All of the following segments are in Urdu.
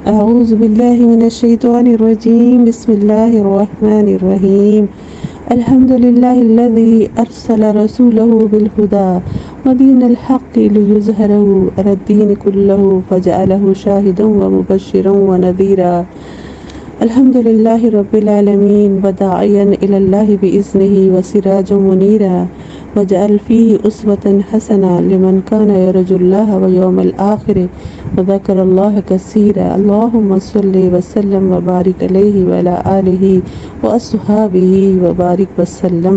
أعوذ بالله من الشيطان الرجيم. بسم الله الرحمن الرحيم. الحمد لله الذي أرسل رسوله بالهدى ودين الحق ليظهره على الدين كله فجعله شاهدا ومبشرا ونذيرا. الحمد لله رب العالمين وداعيا إلى الله بإذنه وسراجا منيرا وجعل فيه أسوة حسنة لمن كان يرجو الله واليوم الآخر وذكر الله كثيرا. اللهم صل وسلم وبارك عليه وعلى آله وأصحابه وبارك وسلم.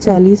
40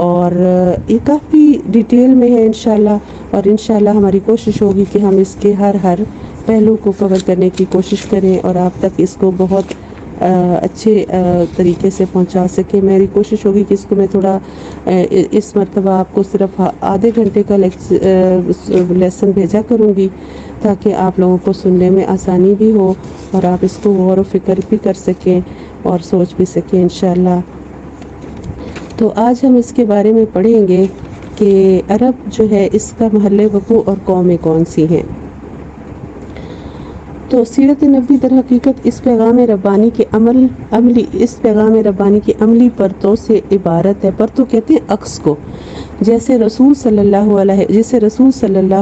اور یہ کافی ڈیٹیل میں ہے انشاءاللہ، اور انشاءاللہ ہماری کوشش ہوگی کہ ہم اس کے ہر پہلو کو کور کرنے کی کوشش کریں اور آپ تک اس کو بہت اچھے طریقے سے پہنچا سکے۔ میری کوشش ہوگی کہ اس کو میں تھوڑا اس مرتبہ آپ کو صرف آدھے گھنٹے کا لیسن بھیجا کروں گی تاکہ آپ لوگوں کو سننے میں آسانی بھی ہو اور آپ اس کو غور و فکر بھی کر سکیں اور سوچ بھی سکیں انشاءاللہ۔ تو آج ہم اس کے بارے میں پڑھیں گے کہ عرب جو ہے اس کا محل وقوع اور قومیں کون سی ہیں۔ تو سیرت نبوی در حقیقت اس پیغام ربانی کے عملی پرتوں سے عبارت ہے۔ پرتوں کہتے ہیں عکس کو، جسے رسول صلی اللہ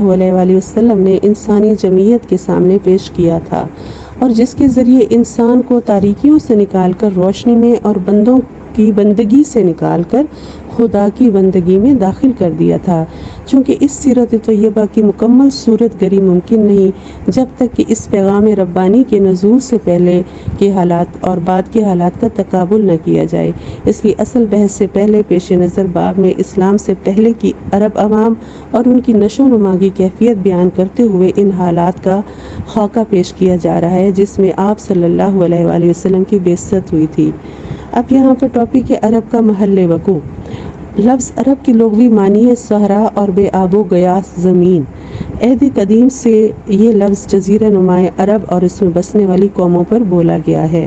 علیہ وآلہ وسلم نے انسانی جمعیت کے سامنے پیش کیا تھا، اور جس کے ذریعے انسان کو تاریکیوں سے نکال کر روشنی میں اور بندوں کی بندگی سے نکال کر خدا کی بندگی میں داخل کر دیا تھا۔ چونکہ اس سیرت طیبہ کی مکمل صورت گری ممکن نہیں جب تک کہ اس پیغام ربانی کے نزول سے پہلے کے حالات اور بعد کے حالات کا تقابل نہ کیا جائے۔ اس کی اصل بحث سے پہلے پیش نظر باب میں اسلام سے پہلے کی عرب عوام اور ان کی نشو و نما کی کیفیت بیان کرتے ہوئے ان حالات کا خاکہ پیش کیا جا رہا ہے جس میں آپ صلی اللہ علیہ وآلہ وسلم کی بعثت ہوئی تھی۔ اب یہاں پر ٹاپک ہے عرب کا محل وقوع۔ لفظ عرب کی لغوی معنی ہے صحرا اور بے آب و گیاس زمین۔ عہد قدیم سے یہ لفظ جزیرہ نما عرب اور اس میں بسنے والی قوموں پر بولا گیا ہے۔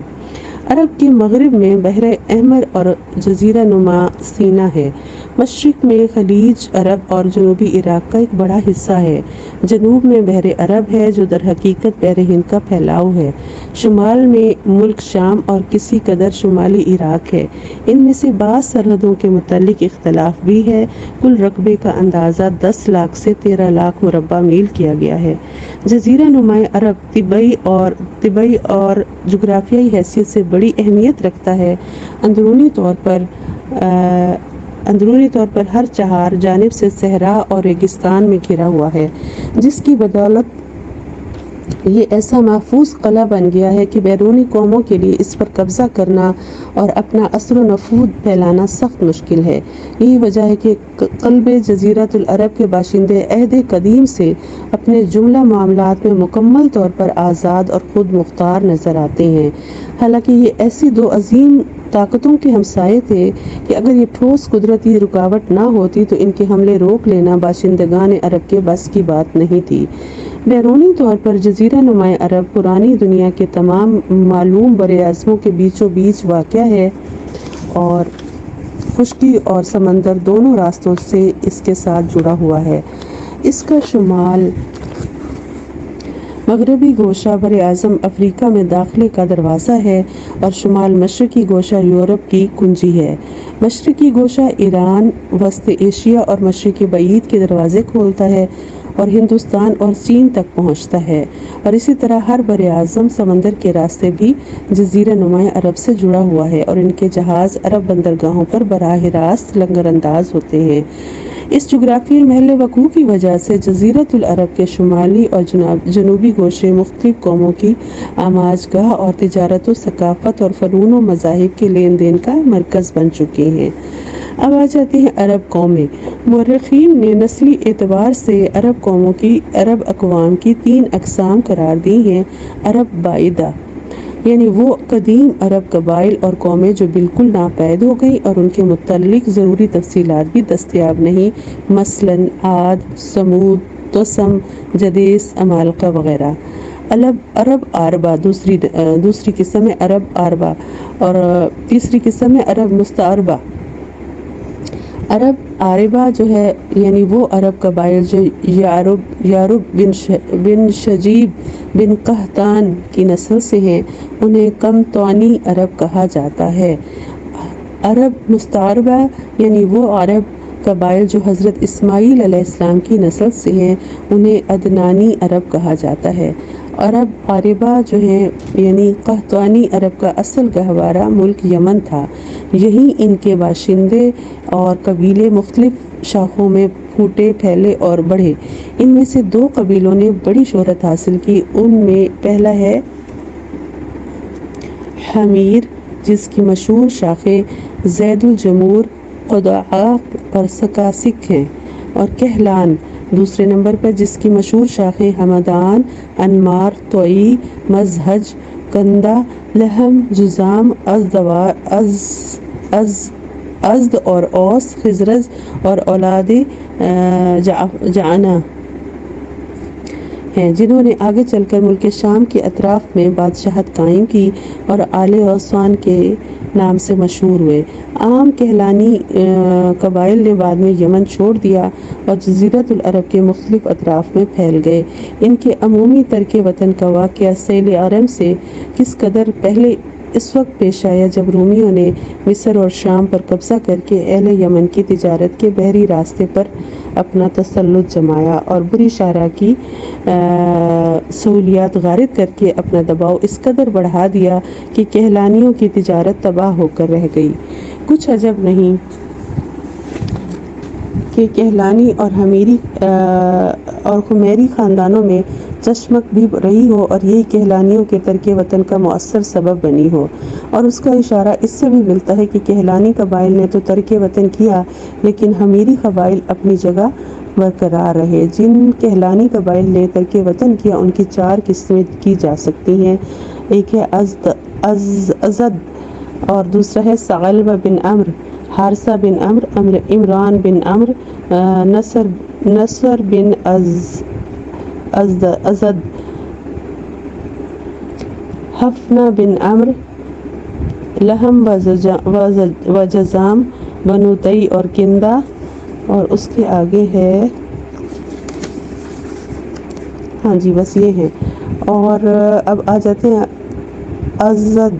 عرب کے مغرب میں بحر احمر اور جزیرہ نما سینا ہے۔ مشرق میں خلیج عرب اور جنوبی عراق کا ایک بڑا حصہ ہے۔ جنوب میں بحر عرب ہے جو در حقیقت بحر ہند کا پھیلاؤ ہے۔ شمال میں ملک شام اور کسی قدر شمالی عراق ہے۔ ان میں سے بعض سرحدوں کے متعلق اختلاف بھی ہے۔ کل رقبے کا اندازہ 10 لاکھ سے 13 لاکھ مربع میل کیا گیا ہے۔ جزیرہ نما عرب طبعی اور جغرافیائی حیثیت سے بڑی اہمیت رکھتا ہے۔ اندرونی طور پر ہر چہار جانب سے صحرا اور ریگستان میں گھرا ہوا ہے، جس کی بدولت یہ ایسا محفوظ قلعہ بن گیا ہے کہ بیرونی قوموں کے لیے اس پر قبضہ کرنا اور اپنا اثر و نفوذ پھیلانا سخت مشکل ہے۔ یہی وجہ ہے کہ قلب جزیرۃ العرب کے باشندے عہد قدیم سے اپنے جملہ معاملات میں مکمل طور پر آزاد اور خود مختار نظر آتے ہیں۔ حالانکہ یہ ایسی دو عظیم طاقتوں کے ہمسائے تھے کہ اگر یہ ٹھوس قدرتی رکاوٹ نہ ہوتی تو ان کے حملے روک لینا باشندگان عرب کے بس کی بات نہیں تھی۔ بیرونی طور پر جزیرہ نما عرب پرانی دنیا کے تمام معلوم براعظموں کے بیچوں بیچ واقع ہے اور خشکی اور سمندر دونوں راستوں سے اس کے ساتھ جڑا ہوا ہے۔ اس کا شمال مغربی گوشہ براعظم افریقہ میں داخلے کا دروازہ ہے اور شمال مشرقی گوشہ یورپ کی کنجی ہے۔ مشرقی گوشہ ایران، وسط ایشیا اور مشرق بعید کے دروازے کھولتا ہے اور ہندوستان اور چین تک پہنچتا ہے، اور اسی طرح ہر براعظم سمندر کے راستے بھی جزیرہ نما عرب سے جڑا ہوا ہے اور ان کے جہاز عرب بندرگاہوں پر براہ راست لنگر انداز ہوتے ہیں۔ اس جغرافیائی محل وقوع کی وجہ سے جزیرۃ العرب کے شمالی اور جنوبی گوشے مختلف قوموں کی آماج گاہ اور تجارت و ثقافت اور فنون و مذاہب کے لین دین کا مرکز بن چکے ہیں۔ اب آ جاتے ہیں عرب قومیں۔ مورخین نے نسلی اعتبار سے عرب اقوام کی 3 اقسام قرار دی ہیں۔ عرب بعیدہ یعنی وہ قدیم عرب قبائل اور قومیں جو بالکل ناپید ہو گئیں اور ان کے متعلق ضروری تفصیلات بھی دستیاب نہیں، مثلاً عاد، سمود، تسم، جدیس، عمالقہ وغیرہ۔ عرب عاربہ دوسری قسم ہے عرب عاربہ، اور تیسری قسم ہے عرب مستعربہ۔ عرب عاربہ جو ہے یعنی وہ عرب قبائل جو یارب بن شجیب بن قحطان کی نسل سے ہیں، انہیں قمطانی عرب کہا جاتا ہے۔ عرب مستعربہ یعنی وہ عرب قبائل جو حضرت اسماعیل علیہ السلام کی نسل سے ہیں، انہیں عدنانی عرب کہا جاتا ہے۔ عرب عاربہ جو ہیں یعنی قحطانی عرب کا اصل گہوارہ ملک یمن تھا۔ یہیں ان کے باشندے اور قبیلے مختلف شاخوں میں پھوٹے، پھیلے اور بڑھے۔ ان میں سے 2 قبیلوں نے بڑی شہرت حاصل کی۔ ان میں پہلا ہے حمیر، جس کی مشہور شاخیں زید الجمور، خدعہ اور سکاسک ہیں، اور کہلان دوسرے نمبر پر، جس کی مشہور شاخیں حمدان، انمار، توئی، مزہج، کندہ، لہم، جزام، ازد اور اوس، خزرز اور اولاد جعنہ ہیں، جنہوں نے آگے چل کر ملک شام کے اطراف میں بادشاہت قائم کی اور آل غسان کے نام سے مشہور ہوئے۔ عام کہلانی قبائل نے بعد میں یمن چھوڑ دیا اور جزیرۃ العرب کے مختلف اطراف میں پھیل گئے۔ ان کے عمومی ترک وطن کا واقعہ سیل عرم سے کس قدر پہلے اس وقت پیش آیا جب رومیوں نے مصر اور شام پر قبضہ کر کے اہل یمن کی تجارت کے بحری راستے پر اپنا تسلط جمایا اور بری شرح کی سہولیات غارت کر کے اپنا دباؤ اس قدر بڑھا دیا کہ کہلانیوں کی تجارت تباہ ہو کر رہ گئی۔ کچھ عجب نہیں کہ کہلانی اور خمیری خاندانوں میں چشمک بھی رہی ہو اور یہی کہلانیوں کے ترک وطن کا مؤثر سبب بنی ہو، اور اس کا اشارہ اس سے بھی ملتا ہے کہ کہلانی قبائل نے تو ترک وطن کیا لیکن خمیری قبائل اپنی جگہ برقرار رہے۔ جن کہلانی قبائل نے ترک وطن کیا ان کی 4 قسمیں کی جا سکتی ہیں۔ ایک ہے ازد، اور دوسرا ہے ثعلبہ بن عمرو، حارثہ بن عمرو، عمران بن عمرو، نصر بن ازد، حفنہ بن عمرو، لہم و جزام، بنو تئی اور کندہ، اور اس کے آگے ہے بس یہ ہیں۔ اور اب آ جاتے ہیں ازد۔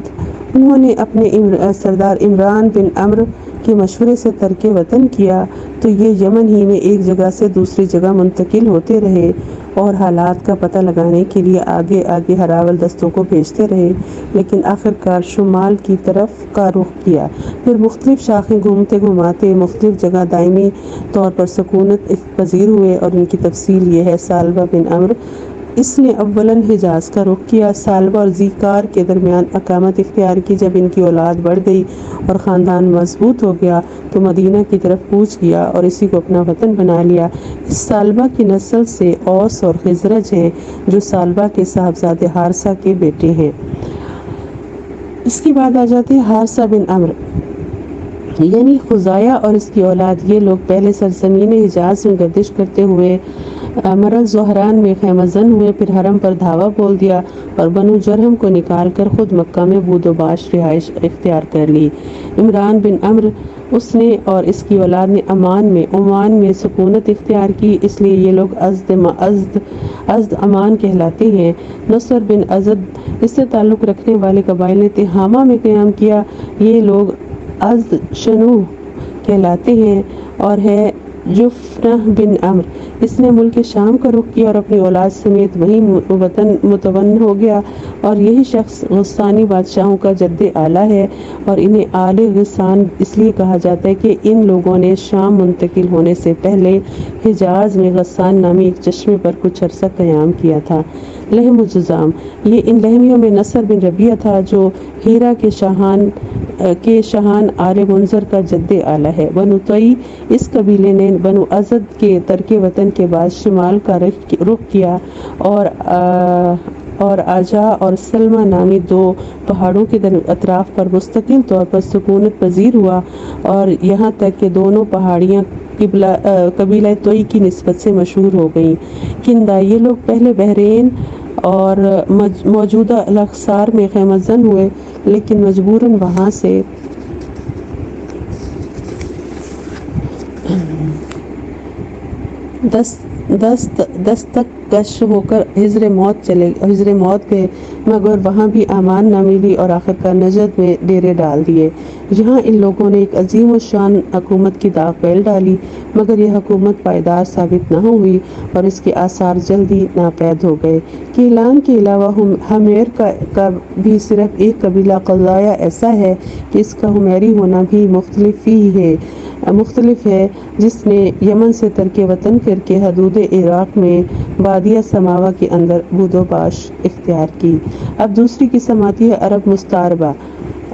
انہوں نے اپنے سردار عمران بن عمرو کے مشورے سے ترک وطن کیا تو یہ یمن ہی میں ایک جگہ سے دوسری جگہ منتقل ہوتے رہے اور حالات کا پتہ لگانے کے لیے آگے ہراول دستوں کو بھیجتے رہے، لیکن آخرکار شمال کی طرف کا رخ کیا۔ پھر مختلف شاخیں گھومتے گھماتے مختلف جگہ دائمی طور پر سکونت پذیر ہوئے، اور ان کی تفصیل یہ ہے۔ ثعلبہ بن عمرو، اس نے اولاً حجاز کا رخ کیا، ثعلبہ اور ذیقار کے درمیان اقامت اختیار کی۔ جب ان کی اولاد بڑھ گئی اور خاندان مضبوط ہو گیا تو مدینہ کی طرف کوچ کیا اور اسی کو اپنا وطن بنا لیا۔ اس ثعلبہ کی نسل سے اوس اور خزرج ہیں جو ثعلبہ کے صاحبزادے حارثہ کے بیٹے ہیں۔ اس کے بعد آ جاتے ہیں حارثہ بن عمرو یعنی خزاعہ اور اس کی اولاد۔ یہ لوگ پہلے سرزمین حجاز میں گردش کرتے ہوئے مرل زہران میں خیمہ زن ہوئے، پھر حرم پر دھاوا بول دیا اور بنو جرہم کو نکال کر خود مکہ میں بود و باش رہائش اختیار کر لی۔ عمران بن عمرو، اس نے اور اس کی اولاد نے عمان میں سکونت اختیار کی، اس لیے یہ لوگ ازد عمان کہلاتے ہیں۔ نصر بن ازد، اس سے تعلق رکھنے والے قبائل نے تہامہ میں قیام کیا، یہ لوگ ازد شنوہ کہلاتے ہیں۔ اور ہے جفنہ بن عمرو، اس نے ملک شام کا رخ کیا اور اپنی اولاد سمیت وہیں وطن متون ہو گیا، اور یہی شخص غسانی بادشاہوں کا جد اعلیٰ ہے، اور انہیں آل غسان اس لیے کہا جاتا ہے کہ ان لوگوں نے شام منتقل ہونے سے پہلے حجاز میں غسان نامی ایک چشمے پر کچھ عرصہ قیام کیا تھا۔ لہم و جزام، یہ ان لہمیوں میں نصر بن ربیعہ تھا جو ہیرا کے شاہان آل منذر کا جد اعلیٰ ہے۔ بنو طئی، اس قبیلے نے بنو ازد کے ترک وطن کے بعد شمال کا رخ کیا اور آجا اور سلمہ نامی 2 پہاڑوں کے اطراف پر مستقل طور پر سکونت پذیر ہوا، اور یہاں تک کہ دونوں پہاڑیاں قبیلہ طئی کی نسبت سے مشہور ہو گئیں۔ کندہ، یہ لوگ پہلے بحرین اور موجودہ الاقصار میں خیمہ زن ہوئے، لیکن مجبوراً وہاں سے دستکش ہو کر حضر موت گئے، مگر وہاں بھی امان نہ ملی اور آخرکار نجد میں ڈیرے ڈال دیے۔ یہاں ان لوگوں نے ایک عظیم الشان حکومت کی داغ پیل ڈالی، مگر یہ حکومت پائیدار ثابت نہ ہوئی اور اس کے آثار جلدی ناپید ہو گئے۔ کیلان کے علاوہ حمیر کا بھی صرف ایک قبیلہ خزاعہ ایسا ہے کہ اس کا حمیری ہونا بھی مختلف ہے، جس نے یمن سے ترک وطن کر کے حدود عراق میں وادیہ سماوا کے اندر بود و باش اختیار کی۔ اب دوسری قسم آتی ہے عرب مستعربہ،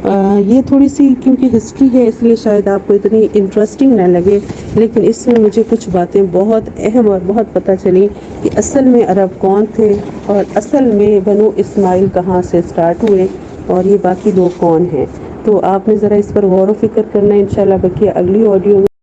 یہ تھوڑی سی کیونکہ ہسٹری ہے اس لیے شاید آپ کو اتنی انٹرسٹنگ نہ لگے، لیکن اس میں مجھے کچھ باتیں بہت اہم اور بہت پتہ چلی کہ اصل میں عرب کون تھے اور اصل میں بنو اسماعیل کہاں سے سٹارٹ ہوئے اور یہ باقی لوگ کون ہیں۔ تو آپ نے ذرا اس پر غور و فکر کرنا، انشاءاللہ بلکہ اگلی آڈیو